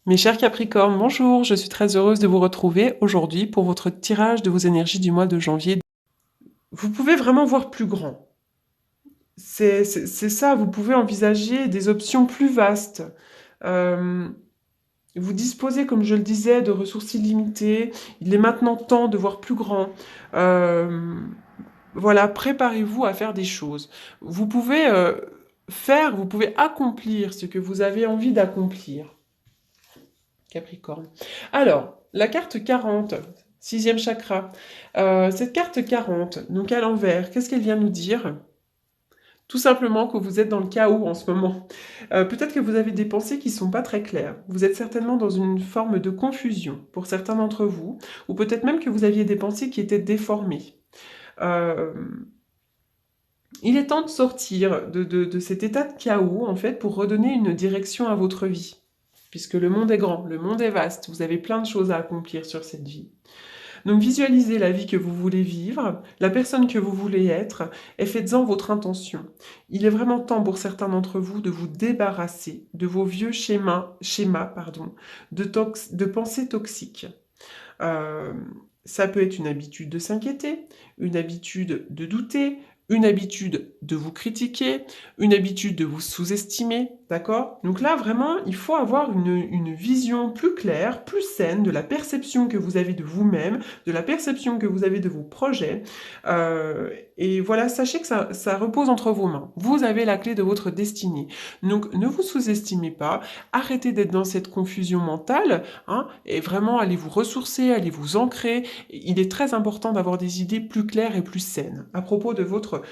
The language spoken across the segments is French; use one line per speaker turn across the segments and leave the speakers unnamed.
Mes chers Capricornes, bonjour, je suis très heureuse de vous retrouver aujourd'hui pour votre tirage de vos énergies du mois de janvier. Vous pouvez vraiment voir plus grand. C'est ça, vous pouvez envisager des options plus vastes. Euh, Vous disposez, comme je le disais, de ressources illimitées. Il est maintenant temps de voir plus grand. Euh, voilà, préparez-vous à faire des choses. Vous pouvez vous pouvez accomplir ce que vous avez envie d'accomplir. Capricorne. Alors, la carte 40, sixième chakra. Cette carte 40, donc à l'envers, qu'est-ce qu'elle vient nous dire? Tout simplement que vous êtes dans le chaos en ce moment. Peut-être que vous avez des pensées qui ne sont pas très claires. Vous êtes certainement dans une forme de confusion pour certains d'entre vous, ou peut-être même que vous aviez des pensées qui étaient déformées. Euh, il est temps de sortir de cet état de chaos, en fait, pour redonner une direction à votre vie. Puisque le monde est grand, le monde est vaste, vous avez plein de choses à accomplir sur cette vie. Donc visualisez la vie que vous voulez vivre, la personne que vous voulez être, et faites-en votre intention. Il est vraiment temps pour certains d'entre vous de vous débarrasser de vos vieux schémas de pensées toxiques. Euh, Ça peut être une habitude de s'inquiéter, une habitude de douter, une habitude de vous critiquer, une habitude de vous sous-estimer, d'accord? Donc là, vraiment, il faut avoir une vision plus claire, plus saine de la perception que vous avez de vous-même, de la perception que vous avez de vos projets. Et voilà, sachez que ça repose entre vos mains. Vous avez la clé de votre destinée. Donc ne vous sous-estimez pas, arrêtez d'être dans cette confusion mentale, hein, et vraiment allez vous ressourcer, allez vous ancrer. Il est très important d'avoir des idées plus claires et plus saines à propos de votre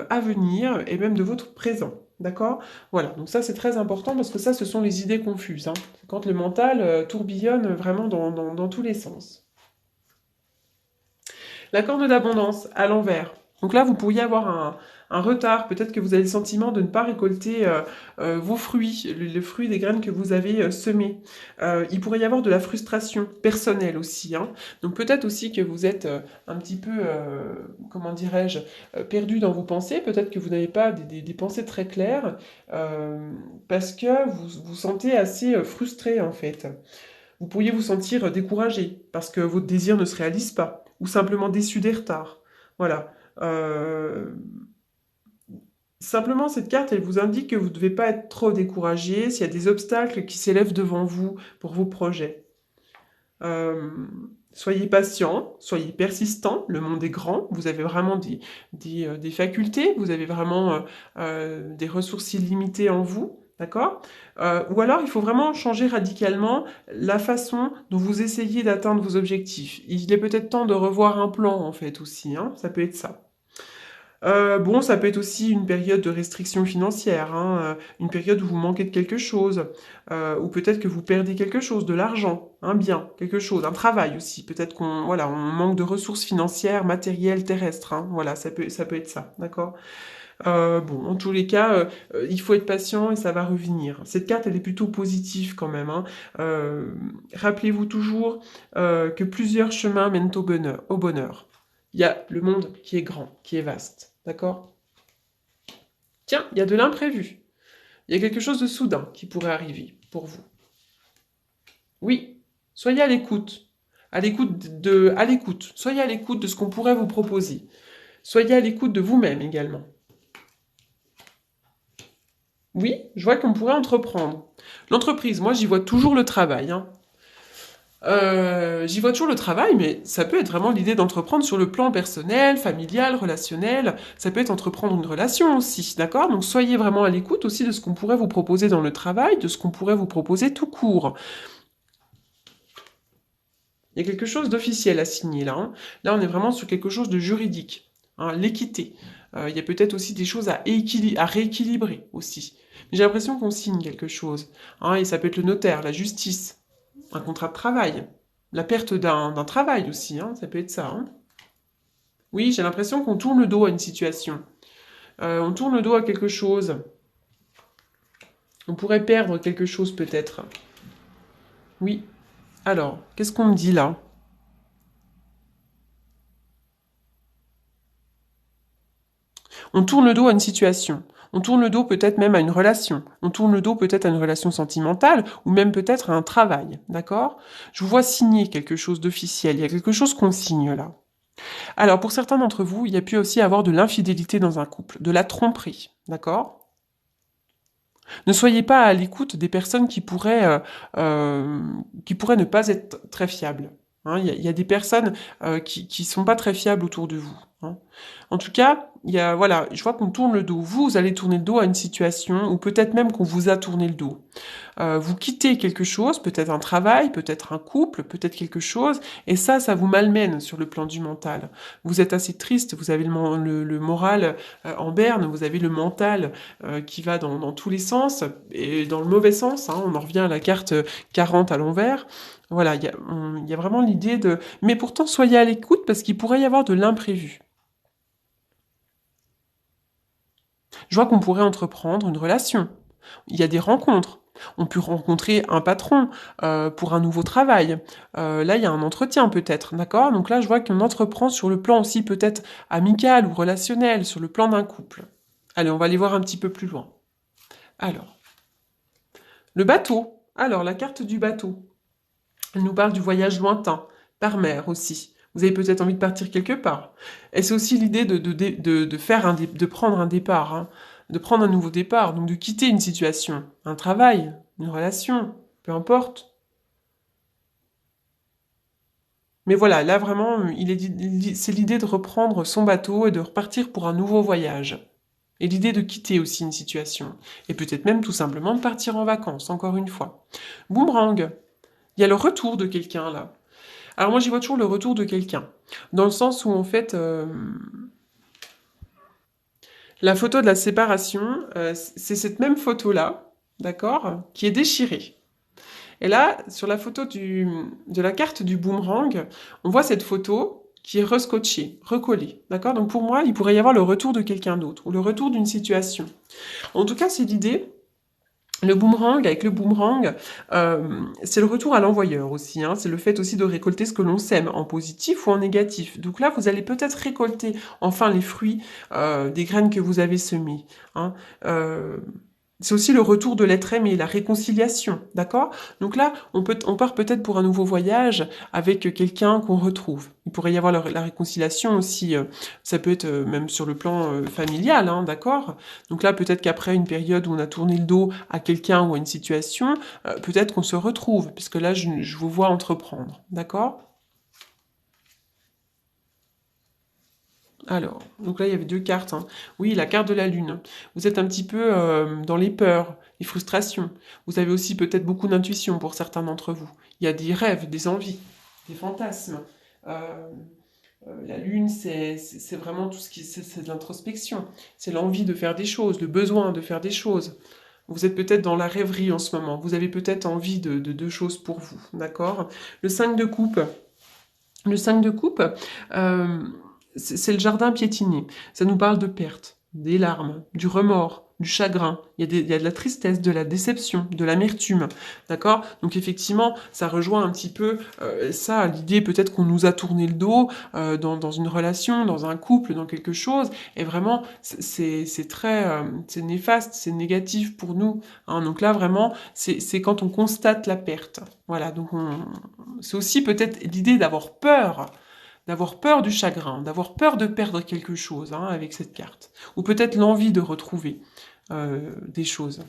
avenir et même de votre présent. D'accord? Voilà, donc ça c'est très important parce que ça ce sont les idées confuses, hein. Quand le mental tourbillonne vraiment dans tous les sens. La corne d'abondance à l'envers. Donc là, vous pourriez avoir un retard. Peut-être que vous avez le sentiment de ne pas récolter vos fruits, le fruit des graines que vous avez semées. Il pourrait y avoir de la frustration personnelle aussi, hein. Donc peut-être aussi que vous êtes un petit peu, comment dirais-je, perdu dans vos pensées. Peut-être que vous n'avez pas des pensées très claires parce que vous vous sentez assez frustré en fait. Vous pourriez vous sentir découragé parce que votre désir ne se réalise pas, ou simplement déçu des retards. Voilà. Euh, Simplement, cette carte, elle vous indique que vous ne devez pas être trop découragé s'il y a des obstacles qui s'élèvent devant vous pour vos projets. Euh, Soyez patient, soyez persistant, le monde est grand, vous avez vraiment des facultés, vous avez vraiment des ressources illimitées en vous, d'accord? Ou alors il faut vraiment changer radicalement la façon dont vous essayez d'atteindre vos objectifs. Il est peut-être temps de revoir un plan en fait aussi, hein, ça peut être ça. Bon, ça peut être aussi une période de restriction financière, hein, une période où vous manquez de quelque chose, ou peut-être que vous perdez quelque chose, de l'argent, un bien, quelque chose, un travail aussi. Peut-être qu'on voilà, on manque de ressources financières, matérielles, terrestres, hein. Voilà, ça peut être ça, d'accord? Bon, en tous les cas, il faut être patient et ça va revenir. Cette carte, elle est plutôt positive quand même, hein. Euh, Rappelez-vous toujours que plusieurs chemins mènent au bonheur, au bonheur. Il y a le monde qui est grand, qui est vaste. D'accord? Tiens, il y a de l'imprévu. Il y a quelque chose de soudain qui pourrait arriver pour vous. Oui, soyez à l'écoute. À l'écoute. Soyez à l'écoute de ce qu'on pourrait vous proposer. Soyez à l'écoute de vous-même également. Oui, je vois qu'on pourrait entreprendre. L'entreprise, moi, j'y vois toujours le travail, hein. J'y vois toujours le travail, mais ça peut être vraiment l'idée d'entreprendre sur le plan personnel, familial, relationnel. Ça peut être entreprendre une relation aussi, d'accord? Donc soyez vraiment à l'écoute aussi de ce qu'on pourrait vous proposer dans le travail, de ce qu'on pourrait vous proposer tout court. Il y a quelque chose d'officiel à signer là, hein. Là, on est vraiment sur quelque chose de juridique, hein, l'équité. Il y a peut-être aussi des choses à rééquilibrer aussi. Mais j'ai l'impression qu'on signe quelque chose, hein, et ça peut être le notaire, la justice, un contrat de travail, la perte d'un travail aussi, hein, ça peut être ça, hein. Oui, j'ai l'impression qu'on tourne le dos à une situation. On tourne le dos à quelque chose. On pourrait perdre quelque chose peut-être. Oui. Alors, qu'est-ce qu'on me dit là? On tourne le dos à une situation. On tourne le dos peut-être même à une relation. On tourne le dos peut-être à une relation sentimentale ou même peut-être à un travail. D'accord? Je vous vois signer quelque chose d'officiel. Il y a quelque chose qu'on signe là. Alors, pour certains d'entre vous, il y a pu aussi avoir de l'infidélité dans un couple, de la tromperie. D'accord? Ne soyez pas à l'écoute des personnes qui pourraient ne pas être très fiables. Hein, il y a des personnes qui sont pas très fiables autour de vous. Hein. En tout cas, voilà, je vois qu'on tourne le dos. Vous allez tourner le dos à une situation, ou peut-être même qu'on vous a tourné le dos. Vous quittez quelque chose, peut-être un travail, peut-être un couple, peut-être quelque chose, et ça vous malmène sur le plan du mental. Vous êtes assez triste, vous avez le moral en berne, vous avez le mental qui va dans tous les sens, et dans le mauvais sens, hein, on en revient à la carte 40 à l'envers. Voilà, il y a vraiment l'idée de... Mais pourtant, soyez à l'écoute parce qu'il pourrait y avoir de l'imprévu. Je vois qu'on pourrait entreprendre une relation. Il y a des rencontres. On peut rencontrer un patron pour un nouveau travail. Là, il y a un entretien peut-être, d'accord? Donc là, je vois qu'on entreprend sur le plan aussi peut-être amical ou relationnel, sur le plan d'un couple. Allez, on va aller voir un petit peu plus loin. Alors, le bateau. Alors, la carte du bateau. Elle nous parle du voyage lointain, par mer aussi. Vous avez peut-être envie de partir quelque part. Et c'est aussi l'idée de prendre un départ, hein, de prendre un nouveau départ, donc de quitter une situation, un travail, une relation, peu importe. Mais voilà, là vraiment, c'est l'idée de reprendre son bateau et de repartir pour un nouveau voyage. Et l'idée de quitter aussi une situation. Et peut-être même tout simplement de partir en vacances, encore une fois. Boomerang. Il y a le retour de quelqu'un là. Alors moi j'y vois toujours le retour de quelqu'un. Dans le sens où en fait, la photo de la séparation, c'est cette même photo-là, d'accord, qui est déchirée. Et là, sur la photo de la carte du boomerang, on voit cette photo qui est rescotchée, recollée, d'accord. Donc pour moi, il pourrait y avoir le retour de quelqu'un d'autre, ou le retour d'une situation. En tout cas, c'est l'idée. Le boomerang, avec le boomerang, c'est le retour à l'envoyeur aussi. Hein. C'est le fait aussi de récolter ce que l'on sème, en positif ou en négatif. Donc là, vous allez peut-être récolter enfin les fruits des graines que vous avez semées. Hein. C'est aussi le retour de l'être aimé, la réconciliation, d'accord? Donc là, on part peut-être pour un nouveau voyage avec quelqu'un qu'on retrouve. Il pourrait y avoir la réconciliation aussi, ça peut être même sur le plan familial, hein, d'accord? Donc là, peut-être qu'après une période où on a tourné le dos à quelqu'un ou à une situation, peut-être qu'on se retrouve, puisque là, je vous vois entreprendre, d'accord? Alors, donc là, il y avait deux cartes. Hein. Oui, la carte de la lune. Vous êtes un petit peu dans les peurs, les frustrations. Vous avez aussi peut-être beaucoup d'intuition pour certains d'entre vous. Il y a des rêves, des envies, des fantasmes. Euh, la lune, c'est vraiment tout ce qui... C'est de l'introspection. C'est l'envie de faire des choses, le besoin de faire des choses. Vous êtes peut-être dans la rêverie en ce moment. Vous avez peut-être envie de deux choses pour vous. D'accord? Le 5 de coupe. Le 5 de coupe, euh, c'est le jardin piétiné. Ça nous parle de perte, des larmes, du remords, du chagrin. Il y a de la tristesse, de la déception, de l'amertume. D'accord? Donc effectivement, ça rejoint un petit peu ça, l'idée peut-être qu'on nous a tourné le dos dans une relation, dans un couple, dans quelque chose. Et vraiment, c'est très... c'est néfaste, c'est négatif pour nous. Hein. Donc là, vraiment, c'est quand on constate la perte. Voilà, donc c'est aussi peut-être l'idée d'avoir peur du chagrin, d'avoir peur de perdre quelque chose hein, avec cette carte, ou peut-être l'envie de retrouver des choses.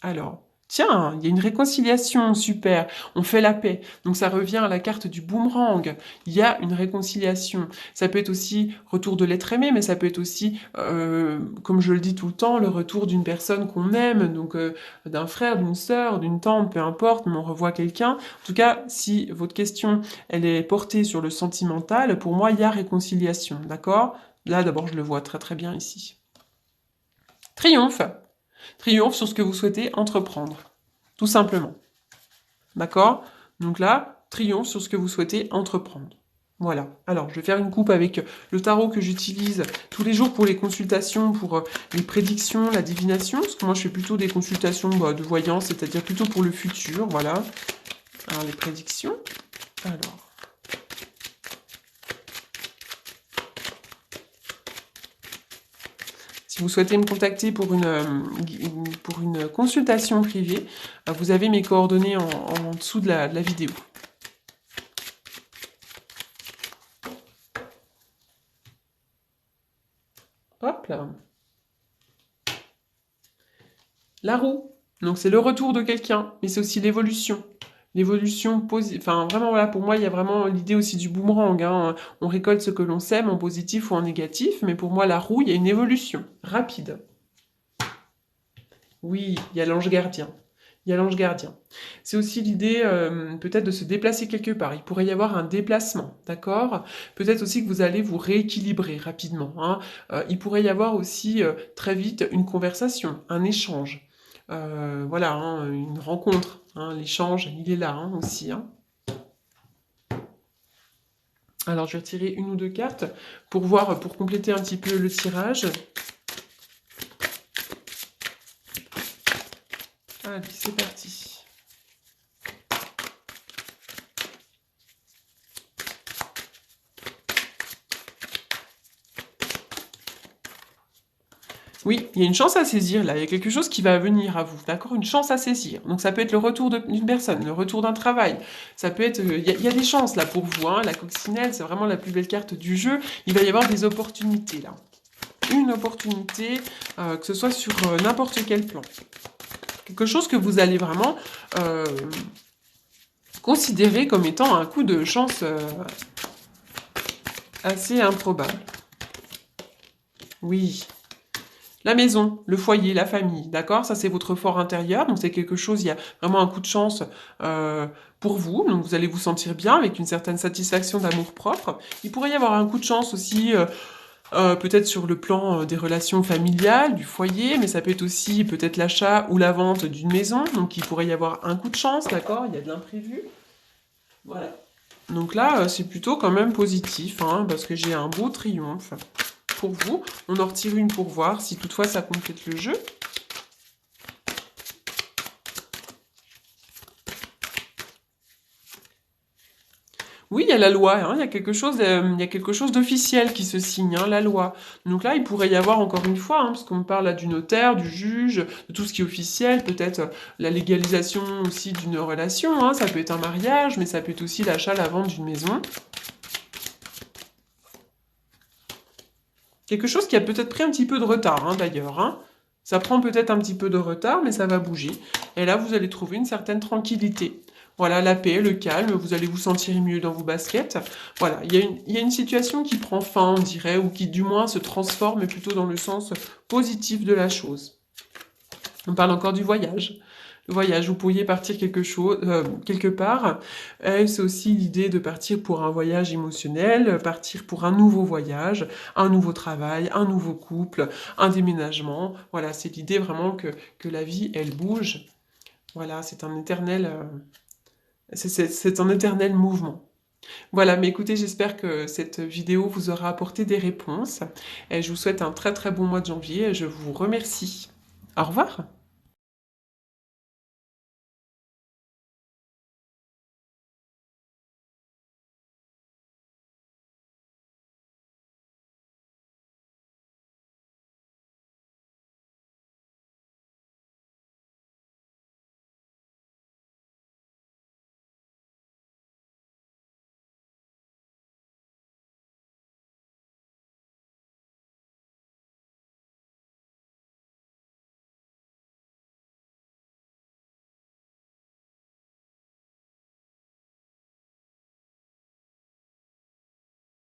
Alors, tiens, il y a une réconciliation, super, on fait la paix. Donc ça revient à la carte du boomerang. Il y a une réconciliation. Ça peut être aussi retour de l'être aimé, mais ça peut être aussi, comme je le dis tout le temps, le retour d'une personne qu'on aime, donc d'un frère, d'une sœur, d'une tante, peu importe, mais on revoit quelqu'un. En tout cas, si votre question, elle est portée sur le sentimental, pour moi, il y a réconciliation, d'accord? Là, d'abord, je le vois très très bien ici. Triomphe. Triomphe sur ce que vous souhaitez entreprendre. Tout simplement. D'accord? Donc là, triomphe sur ce que vous souhaitez entreprendre. Voilà. Alors, je vais faire une coupe avec le tarot que j'utilise tous les jours pour les consultations, pour les prédictions, la divination. Parce que moi, je fais plutôt des consultations de voyance, c'est-à-dire plutôt pour le futur. Voilà. Alors, les prédictions. Alors. Si vous souhaitez me contacter pour une consultation privée, vous avez mes coordonnées en dessous de la vidéo. Hop là. La roue, donc c'est le retour de quelqu'un, mais c'est aussi l'évolution. L'évolution positive. Enfin, vraiment, voilà, pour moi, il y a vraiment l'idée aussi du boomerang. Hein. On récolte ce que l'on sème en positif ou en négatif, mais pour moi, la roue, il y a une évolution rapide. Oui, il y a l'ange gardien. Il y a l'ange gardien. C'est aussi l'idée peut-être de se déplacer quelque part. Il pourrait y avoir un déplacement, d'accord? Peut-être aussi que vous allez vous rééquilibrer rapidement. Hein. Il pourrait y avoir aussi très vite une conversation, un échange. Voilà, hein, une rencontre. Hein, l'échange, il est là hein, aussi. Hein. Alors, je vais retirer une ou deux cartes pour voir, pour compléter un petit peu le tirage. Allez, c'est parti. Oui, il y a une chance à saisir là, il y a quelque chose qui va venir à vous, d'accord? Une chance à saisir. Donc ça peut être le retour d'une personne, le retour d'un travail. Ça peut être, il y a des chances là pour vous, hein. La coccinelle, c'est vraiment la plus belle carte du jeu. Il va y avoir des opportunités là. Une opportunité, que ce soit sur n'importe quel plan. Quelque chose que vous allez vraiment considérer comme étant un coup de chance assez improbable. Oui. La maison, le foyer, la famille, d'accord? Ça, c'est votre fort intérieur, donc c'est quelque chose, il y a vraiment un coup de chance pour vous, donc vous allez vous sentir bien avec une certaine satisfaction d'amour-propre. Il pourrait y avoir un coup de chance aussi, peut-être sur le plan des relations familiales, du foyer, mais ça peut être aussi peut-être l'achat ou la vente d'une maison, donc il pourrait y avoir un coup de chance, d'accord? Il y a de l'imprévu. Voilà. Donc là, c'est plutôt quand même positif, hein, parce que j'ai un beau triomphe. Pour vous. On en retire une pour voir si toutefois ça complète le jeu. Oui, il y a la loi, hein, il y a quelque chose d'officiel qui se signe, hein, la loi. Donc là, il pourrait y avoir encore une fois, hein, parce qu'on parle là du notaire, du juge, de tout ce qui est officiel, peut-être la légalisation aussi d'une relation, hein, ça peut être un mariage, mais ça peut être aussi l'achat, la vente d'une maison. Quelque chose qui a peut-être pris un petit peu de retard, hein, d'ailleurs. Hein. Ça prend peut-être un petit peu de retard, mais ça va bouger. Et là, vous allez trouver une certaine tranquillité. Voilà, la paix, le calme, vous allez vous sentir mieux dans vos baskets. Voilà, il y a une situation qui prend fin, on dirait, ou qui du moins se transforme, mais plutôt dans le sens positif de la chose. On parle encore du voyage. Le voyage, vous pourriez partir quelque part. C'est aussi l'idée de partir pour un voyage émotionnel, partir pour un nouveau voyage, un nouveau travail, un nouveau couple, un déménagement. Voilà, c'est l'idée vraiment que la vie, elle bouge. Voilà, c'est un éternel, c'est un éternel mouvement. Voilà, mais écoutez, j'espère que cette vidéo vous aura apporté des réponses. Et je vous souhaite un très très bon mois de janvier et je vous remercie. Au revoir.